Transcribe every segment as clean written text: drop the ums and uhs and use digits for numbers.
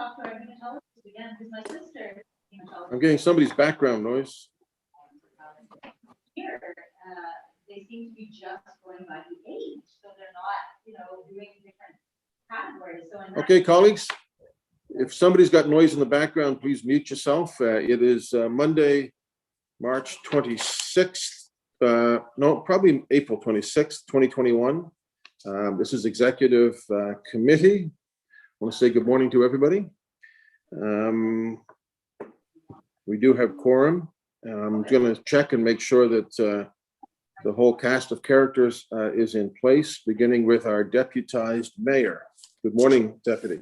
talk to our hematologist again, because my sister, I'm getting somebody's background noise. here, they seem to be just going by the age, so they're not, doing different categories. So in that Okay, colleagues, if somebody's got noise in the background, please mute yourself. It is Monday, March 26th. No, probably April 26th, 2021. This is Executive Committee. I want to say good morning to everybody. We do have quorum. I'm going to check and make sure that the whole cast of characters is in place, beginning with our deputized mayor. Good morning, Deputy.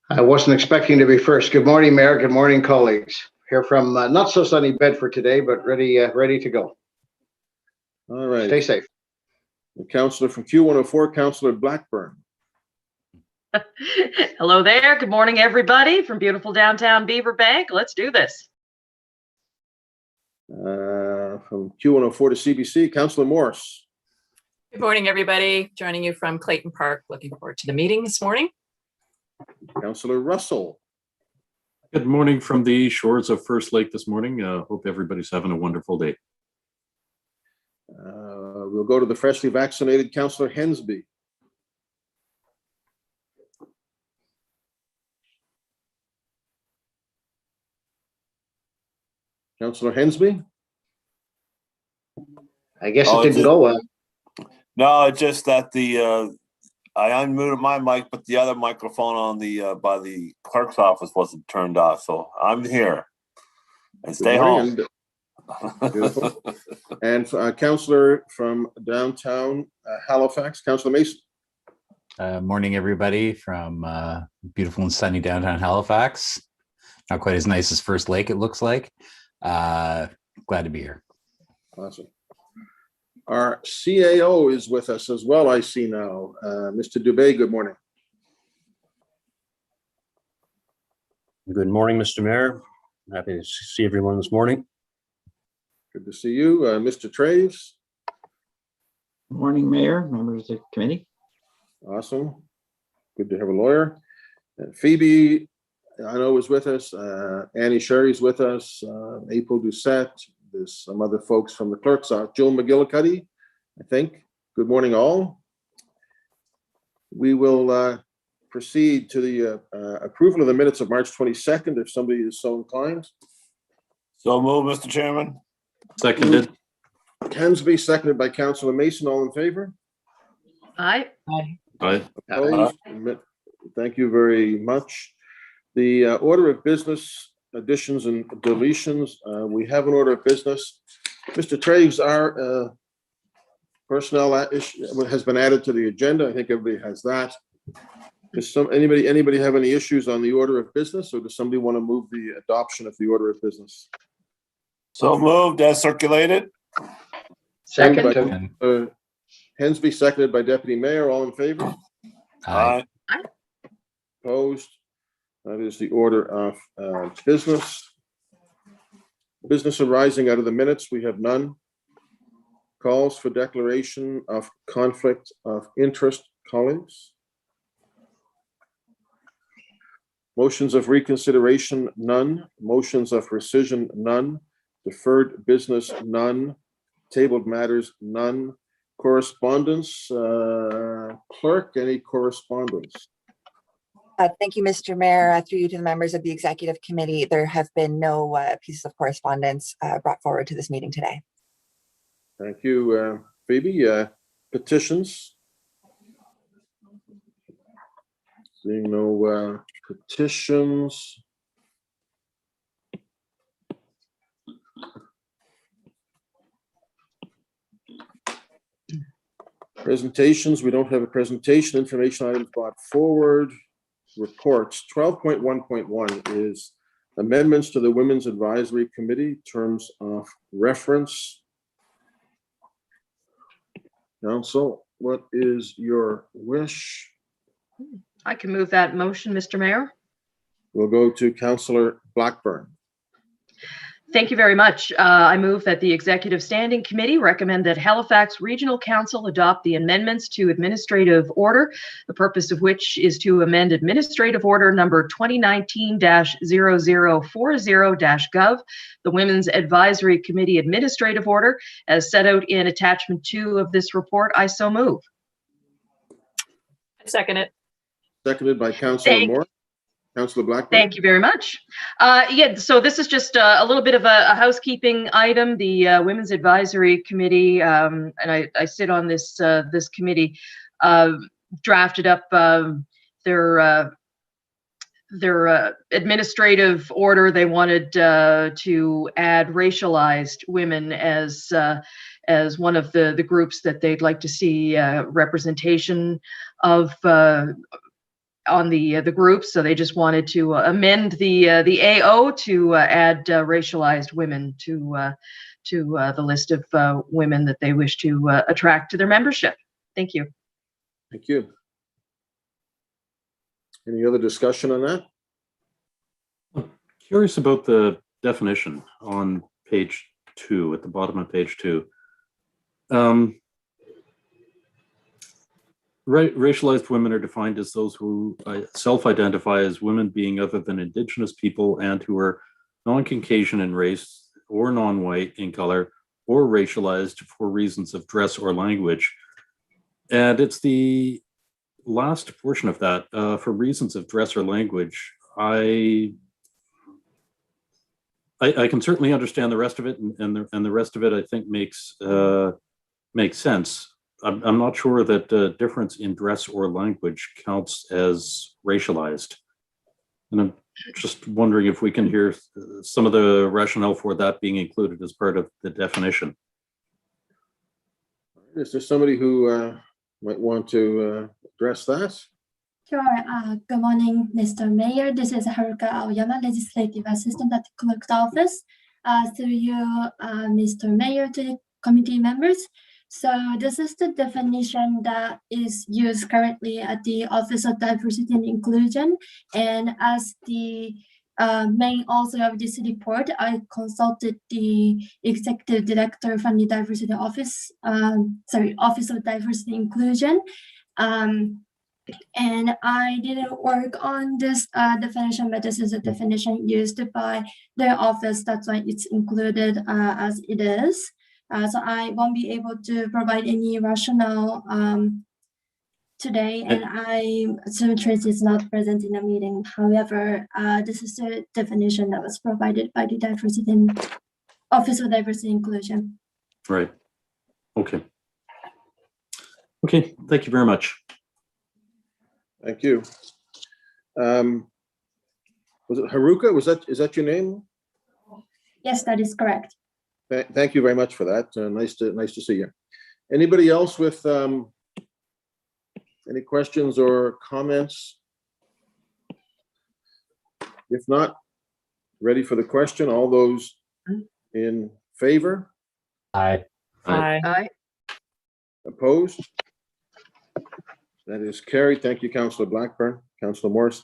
I wasn't expecting to be first. Good morning, Mayor. Good morning, colleagues. Here from not so sunny Bedford today, but ready to go. All right. Stay safe. The councillor from Q104, Councillor Blackburn. Hello there. Good morning, everybody from beautiful downtown Beaverbank. Let's do this. From Q104 to CBC, Councillor Morse. Good morning, everybody. Joining you from Clayton Park. Looking forward to the meeting this morning. Councillor Russell. Good morning from the shores of First Lake this morning. Hope everybody's having a wonderful day. We'll go to the freshly vaccinated Councillor Hensby. Councillor Hensby. I guess it didn't go well. No, it's just that I unmuted my mic, but the other microphone on the by the clerk's office wasn't turned off. So I'm here. And stay home. Beautiful. And Councillor from downtown Halifax, Councillor Mason. Morning, everybody from beautiful and sunny downtown Halifax. Not quite as nice as First Lake, it looks like. Glad to be here. Awesome. Our CAO is with us as well, I see now. Mr. Dubé, good morning. Good morning, Mr. Mayor. Happy to see everyone this morning. Good to see you. Mr. Traves. Good morning, Mayor, members of the committee. Awesome. Good to have a lawyer. Phoebe, I know, is with us. Annie Sherry's with us. April Doucette. There's some other folks from the clerk's office. Jill McGillicuddy, I think. Good morning, all. We will proceed to the approval of the minutes of March 22nd, if somebody is so inclined. So move, Mr. Chairman. Seconded. Hensby, seconded by Councillor Mason. All in favor? Aye. Aye. Opposed? Thank you very much. The order of business additions and deletions. We have an order of business. Mr. Traves, our personnel issue has been added to the agenda. I think everybody has that. Does anybody have any issues on the order of business, or does somebody want to move the adoption of the order of business? So moved as circulated. Second. Hensby, seconded by Deputy Mayor. All in favor? Aye. Opposed? That is the order of business. Business arising out of the minutes, we have none. Calls for declaration of conflict of interest, colleagues. Motions of reconsideration, none. Motions of rescission, none. Deferred business, none. Tabled matters, none. Correspondence, clerk, any correspondence? Thank you, Mr. Mayor. Through you to the members of the Executive Committee, there have been no pieces of correspondence brought forward to this meeting today. Thank you, Phoebe. Petitions? Seeing no petitions. Presentations, we don't have a presentation. Information items brought forward. Reports. 12.1.1 is amendments to the Women's Advisory Committee, terms of reference. Council, what is your wish? I can move that motion, Mr. Mayor. We'll go to Councillor Blackburn. Thank you very much. I move that the Executive Standing Committee recommend that Halifax Regional Council adopt the amendments to Administrative Order, the purpose of which is to amend Administrative Order number 2019-0040-Gov, the Women's Advisory Committee Administrative Order, as set out in Attachment 2 of this report. I so move. I second it. Seconded by Councillor Thank- Moore. Councillor Blackburn. Thank you very much. Yeah, so this is just a little bit of a housekeeping item. The Women's Advisory Committee, and I sit on this this committee, drafted up their administrative order. They wanted to add racialized women as one of the groups that they'd like to see representation of on the group. So they just wanted to amend the AO to add racialized women to the list of women that they wish to attract to their membership. Thank you. Thank you. Any other discussion on that? Curious about the definition on page 2, at the bottom of page 2. Racialized women are defined as those who self-identify as women being other than Indigenous people and who are non-Caucasian in race or non-white in color or racialized for reasons of dress or language. And it's the last portion of that, for reasons of dress or language. I can certainly understand the rest of it, and the rest of it I think makes sense. I'm not sure that difference in dress or language counts as racialized. And I'm just wondering if we can hear some of the rationale for that being included as part of the definition. Is there somebody who might want to address that? Sure. Good morning, Mr. Mayor. This is Haruka Aoyama, Legislative Assistant at the Clerk's Office. Through you, Mr. Mayor, to the committee members. So this is the definition that is used currently at the Office of Diversity and Inclusion. And as the main author of this report, I consulted the Executive Director from the Diversity Office, Office of Diversity and Inclusion. And I didn't work on this definition, but this is a definition used by their office. That's why it's included as it is. So I won't be able to provide any rationale today, and I assume Tracy is not present in the meeting. However, this is the definition that was provided by the Office of Diversity and Inclusion. Right. Okay. Okay. Thank you very much. Thank you. Was it Haruka? Is that your name? Yes, that is correct. Thank you very much for that. Nice to see you. Anybody else with any questions or comments? If not, ready for the question. All those in favor? Aye. Aye. Opposed? That is carried. Thank you, Councillor Blackburn. Councillor Morris.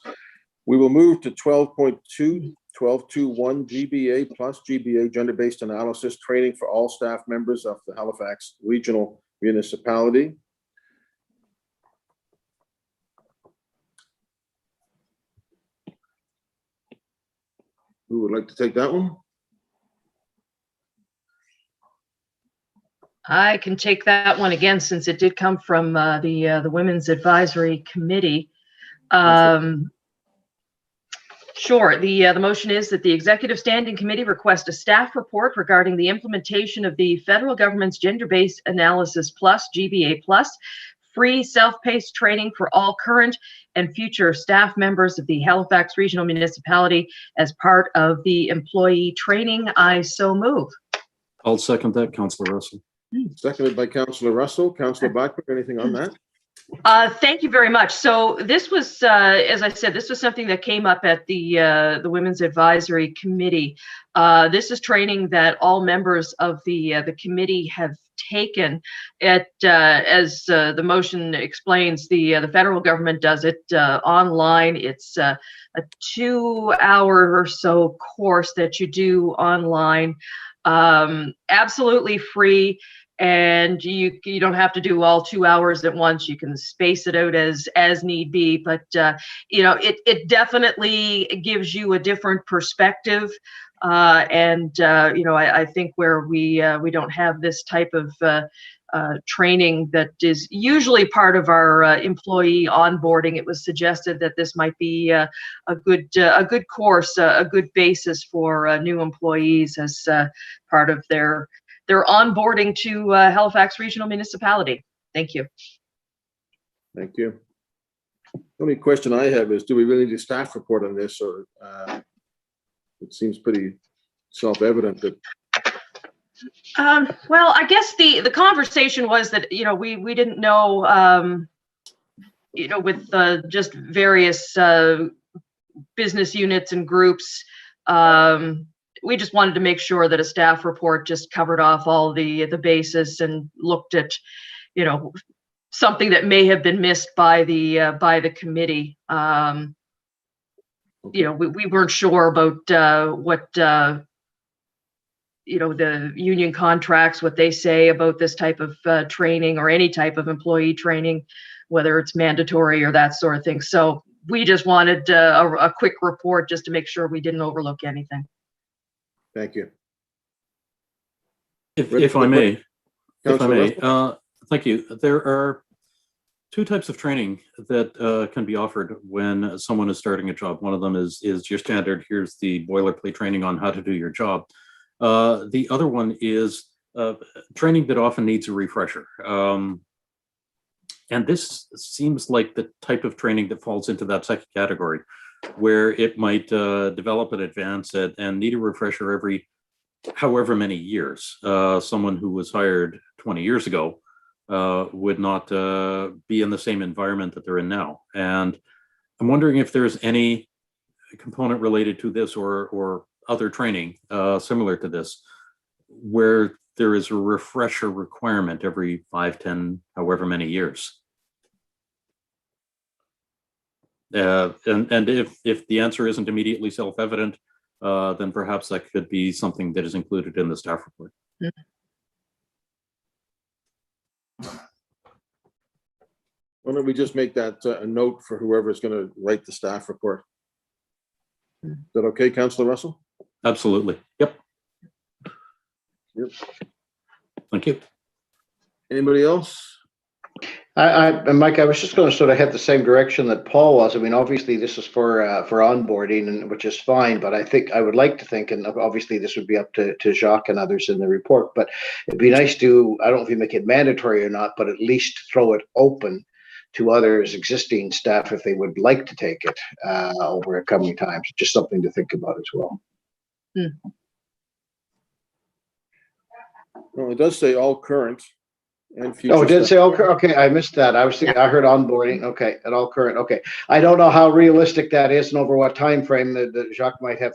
We will move to 12.2, 12.2.1 GBA plus GBA gender-based analysis training for all staff members of the Halifax Regional Municipality. Who would like to take that one? I can take that one again, since it did come from the Women's Advisory Committee. Sure. The motion is that the Executive Standing Committee request a staff report regarding the implementation of the federal government's Gender-Based Analysis Plus, GBA Plus, free self-paced training for all current and future staff members of the Halifax Regional Municipality as part of the employee training. I so move. I'll second that, Councillor Russell. Seconded by Councillor Russell. Councillor Blackburn, anything on that? Thank you very much. So this was, as I said, this was something that came up at the Women's Advisory Committee. This is training that all members of the committee have taken. As the motion explains, the federal government does it online. It's a 2-hour or so course that you do online, absolutely free. And you don't have to do all 2 hours at once. You can space it out as need be. But it definitely gives you a different perspective. I think where we don't have this type of training that is usually part of our employee onboarding, it was suggested that this might be a good course, a good basis for new employees as part of their onboarding to Halifax Regional Municipality. Thank you. Thank you. The only question I have is, do we really need a staff report on this, or it seems pretty self-evident that. Well, I guess the conversation was that, we didn't know, with just various business units and groups, we just wanted to make sure that a staff report just covered off all the bases and looked at, something that may have been missed by the committee. We weren't sure about what the union contracts, what they say about this type of training or any type of employee training, whether it's mandatory or that sort of thing. So we just wanted a quick report just to make sure we didn't overlook anything. Thank you. If I may, thank you. There are two types of training that can be offered when someone is starting a job. One of them is your standard, here's the boilerplate training on how to do your job. The other one is training that often needs a refresher. And this seems like the type of training that falls into that second category, where it might develop and advance it and need a refresher every however many years. Someone who was hired 20 years ago would not be in the same environment that they're in now. And I'm wondering if there's any component related to this or other training similar to this, where there is a refresher requirement every 5, 10, however many years. And if the answer isn't immediately self-evident, then perhaps that could be something that is included in the staff report. Why don't we just make that a note for whoever's going to write the staff report? Is that okay, Councillor Russell? Absolutely. Yep. Yep. Thank you. Anybody else? Mike, I was just going to sort of head the same direction that Paul was. I mean, obviously this is for onboarding, and which is fine, but I would like to think, and obviously this would be up to Jacques and others in the report, but it'd be nice to, I don't know if you make it mandatory or not, but at least throw it open to others, existing staff, if they would like to take it over coming times. Just something to think about as well. Well, it does say all current and future. Oh, it did say all current. Okay, I missed that. I was thinking, I heard onboarding. Okay, at all current. Okay, I don't know how realistic that is and over what time frame that Jacques might have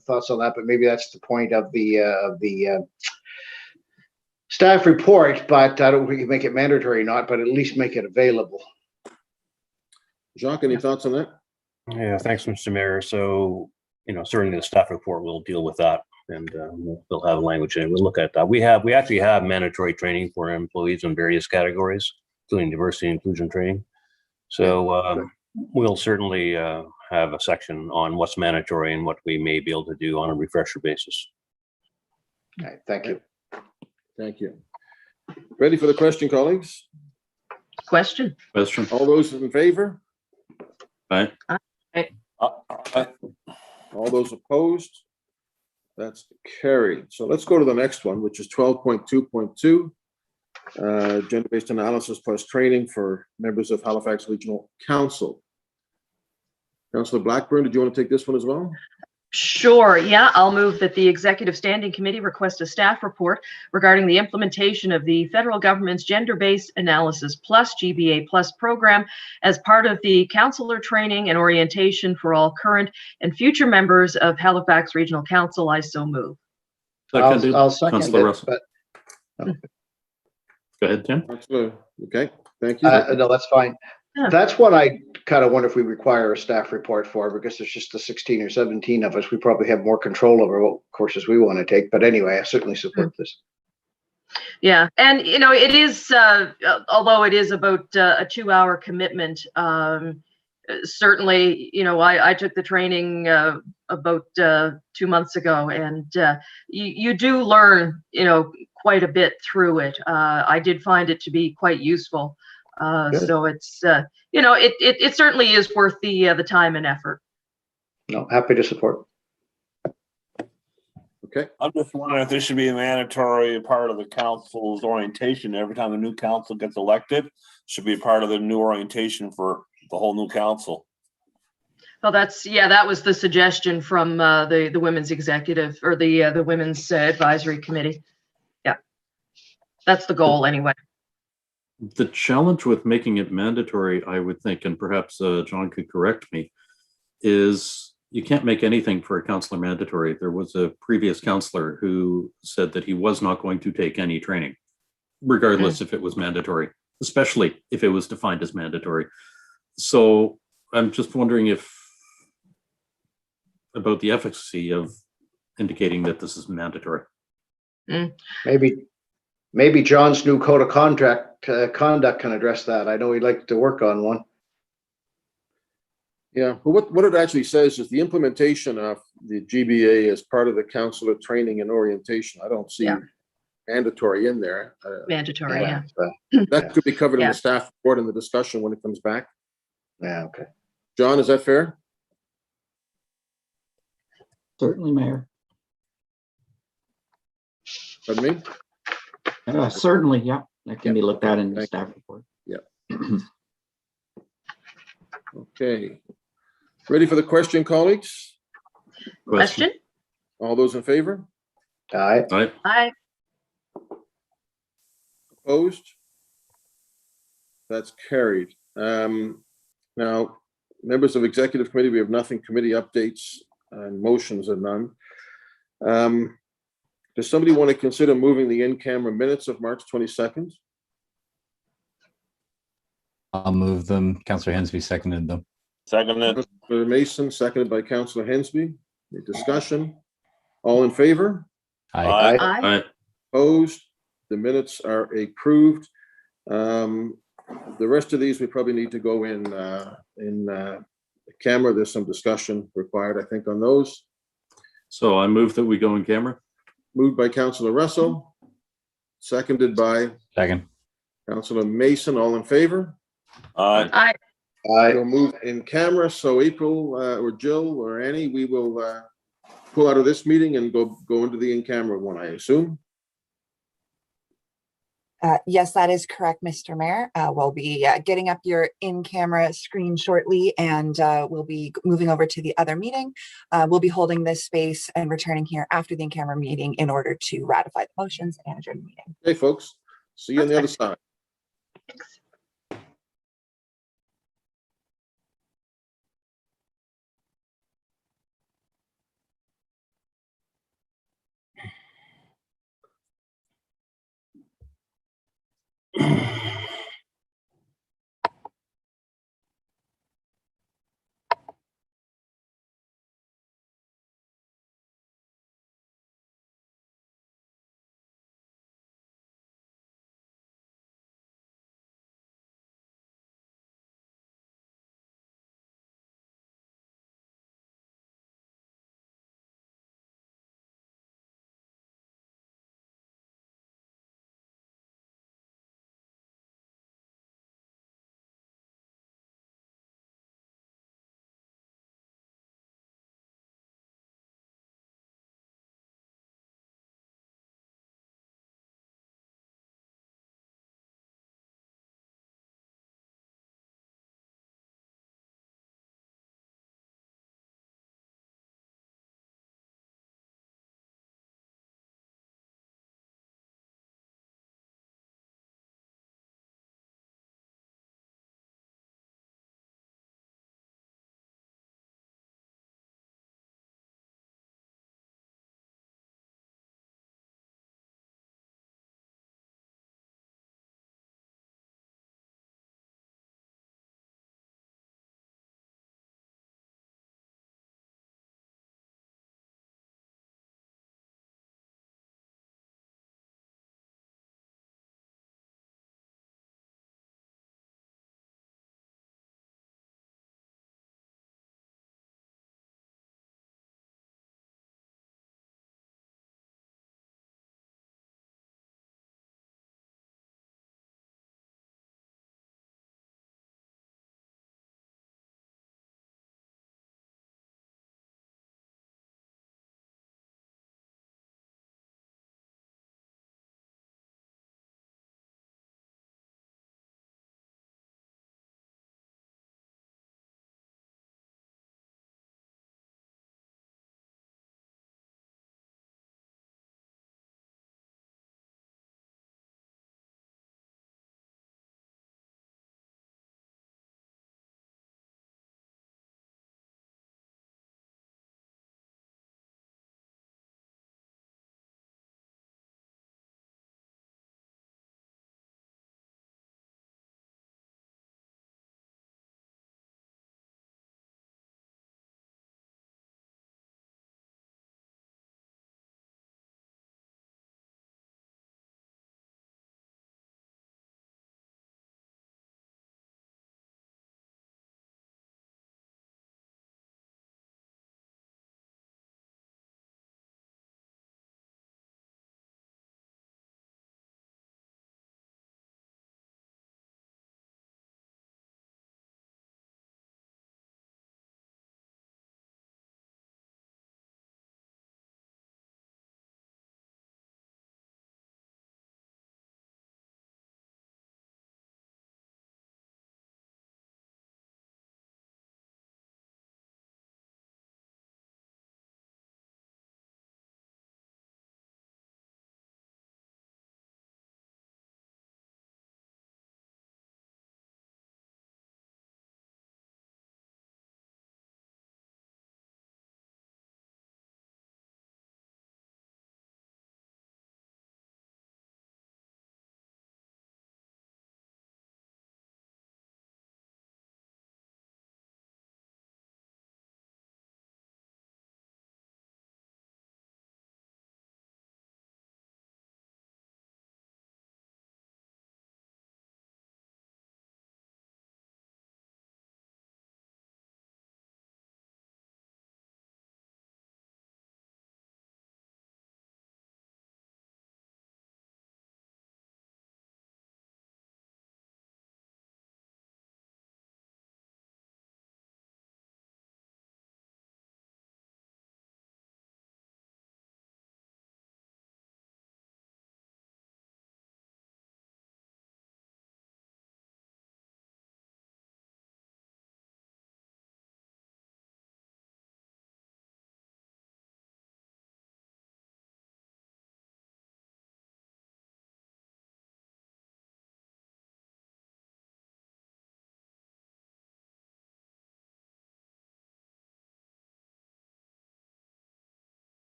thoughts on that, but maybe that's the point of the staff report. But I don't think we can make it mandatory or not, but at least make it available. Jacques, any thoughts on that? Yeah, thanks, Mr. Mayor. So, certainly the staff report will deal with that, and we'll have language in it. We'll look at that. We actually have mandatory training for employees in various categories, including diversity and inclusion training. So we'll certainly have a section on what's mandatory and what we may be able to do on a refresher basis. All right, thank you. Thank you. Ready for the question, colleagues? Question. All those in favor? Aye. All those opposed? That's carried. So let's go to the next one, which is 12.2.2, gender-based analysis plus training for members of Halifax Regional Council. Councillor Blackburn, did you want to take this one as well? Sure, yeah, I'll move that the Executive Standing Committee request a staff report regarding the implementation of the federal government's Gender-Based Analysis Plus GBA Plus program as part of the counselor training and orientation for all current and future members of Halifax Regional Council. I so move. Seconded, I'll second Councillor it, Russell. but Go ahead, Tim. Councillor, okay, thank you. no, that's fine. Yeah. That's what I kind of wonder if we require a staff report for, because there's just the 16 or 17 of us. We probably have more control over what courses we want to take. But anyway, I certainly support this. Yeah, and you know, it is, although it is about a 2-hour commitment, certainly, you know, I took the training about 2 months ago, and you do learn, you know, quite a bit through it. I did find it to be quite useful. So it's, you know, it certainly is worth the time and effort. No, happy to support. Okay, I'm just wondering if this should be a mandatory part of the council's orientation. Every time a new council gets elected, should be a part of the new orientation for the whole new council. Well, that's, yeah, that was the suggestion from the Women's Executive, or the Women's Advisory Committee. Yeah, that's the goal anyway. The challenge with making it mandatory, I would think, and perhaps John could correct me, is you can't make anything for a councillor mandatory. There was a previous councillor who said that he was not going to take any training, regardless if it was mandatory, especially if it was defined as mandatory. So I'm just wondering about the efficacy of indicating that this is mandatory. Maybe John's new code of conduct can address that. I know he'd like to work on one. yeah, but what it actually says is the implementation of the GBA as part of the councilor training and orientation. I don't see mandatory in there. Mandatory, yeah. That could be covered in Yeah. the staff report and the discussion when it comes back. Yeah, okay. John, is that fair? Certainly, Mayor. Pardon me? Certainly, yeah. That can be looked at in the Thank staff report. Okay. Ready for the question, colleagues? Question? All those in favor? Aye. Aye. Aye. Opposed? That's carried. Now, members of executive committee, we have nothing. Committee updates and motions are none. Does somebody want to consider moving the in-camera minutes of March 22nd? I'll move them. Councillor Hensby seconded them. Seconded. Councillor Mason, seconded by Councillor Hensby. Any discussion? All in favor? Aye. Aye. Aye. Opposed? The minutes are approved. The rest of these, we probably need to go in camera. There's some discussion required, I think, on those. So I move that we go in camera. Moved by Councillor Russell, seconded by Second. Councillor Mason. All in favor? Aye. Aye. We'll move in camera. So April or Jill or Annie, we will pull out of this meeting and go into the in-camera one, I assume. Yes, that is correct, Mr. Mayor. We'll be getting up your in-camera screen shortly, and we'll be moving over to the other meeting. We'll be holding this space and returning here after the in-camera meeting in order to ratify the motions and adjourn the meeting. Okay, folks. See you on the other side.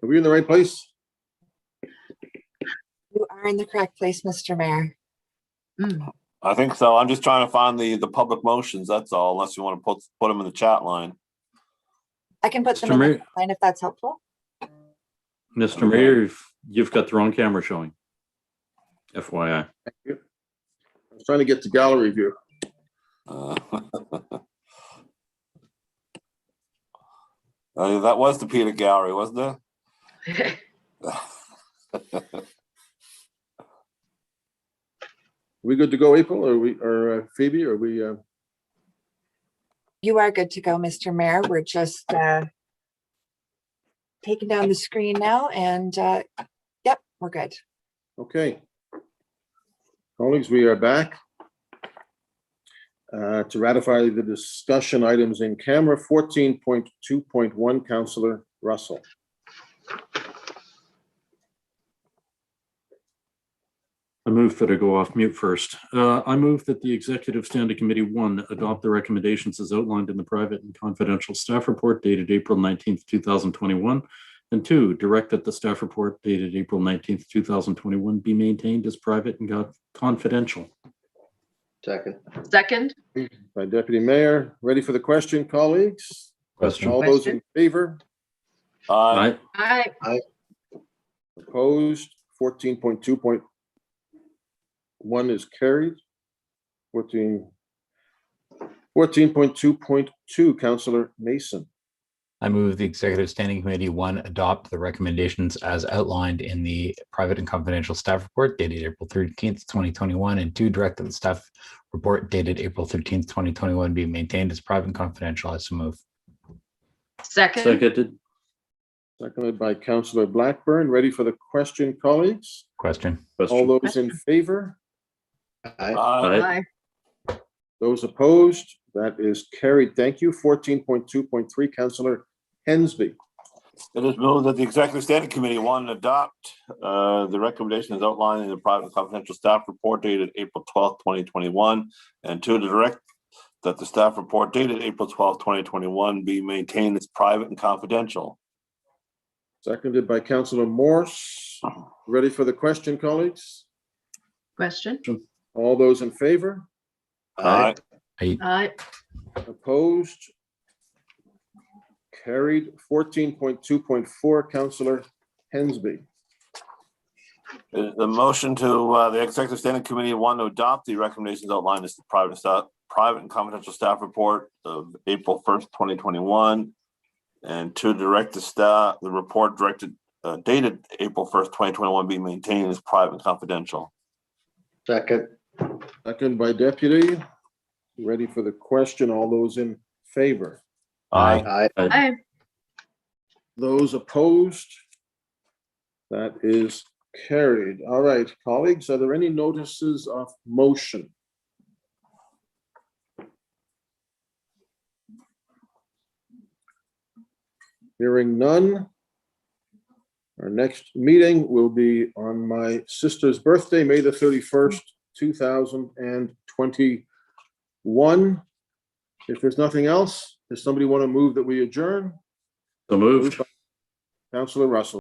Are we in the right place? You are in the correct place, Mr. Mayor. I think so. I'm just trying to find the public motions, that's all, unless you want to put them in the chat line. I can put them Mr. in the Mayor, line if that's helpful. Mr. Mayor, you've got the wrong camera showing. FYI. I was trying to get to gallery view. That was the Peter Gallery, wasn't it? We good to go, April, or Phoebe, or we? You are good to go, Mr. Mayor. We're just taking down the screen now, and yep, we're good. Okay. Colleagues, we are back to ratify the discussion items in camera. 14.2.1, Councillor Russell. I move that I go off mute first. I move that the Executive Standing Committee 1 adopt the recommendations as outlined in the private and confidential staff report dated April 19th, 2021. And 2, direct that the staff report dated April 19th, 2021 be maintained as private and confidential. Second. Second. By Deputy Mayor. Ready for the question, colleagues? Question. All those in favor? Aye. Aye. Opposed? 14.2.1 is carried. 14.2.2, Councillor Mason. I move the Executive Standing Committee 1 adopt the recommendations as outlined in the private and confidential staff report dated April 13th, 2021, and 2, direct that the staff report dated April 13th, 2021 be maintained as private and confidential. I so move. Second. Seconded. Seconded by Councillor Blackburn. Ready for the question, colleagues? Question. All those in favor? Aye. Aye. Aye. Those opposed? That is carried. Thank you. 14.2.3, Councillor Hensby. It is moved that the Executive Standing Committee 1 adopt the recommendations outlined in the private and confidential staff report dated April 12th, 2021, and 2, to direct that the staff report dated April 12th, 2021 be maintained as private and confidential. Seconded by Councillor Morse. Ready for the question, colleagues? Question. All those in favor? Aye. Aye. Opposed? Carried. 14.2.4, Councillor Hensby. The motion to the Executive Standing Committee 1 to adopt the recommendations outlined as the private and confidential staff report of April 1st, 2021, and 2, direct the report dated April 1st, 2021 be maintained as private and confidential. Second. Second by Deputy. Ready for the question. All those in favor? Aye. Aye. Those opposed? That is carried. All right, colleagues, are there any notices of motion? Hearing none. Our next meeting will be on my sister's birthday, May the 31st, 2021. If there's nothing else, does somebody want to move that we adjourn? So moved. Councillor Russell.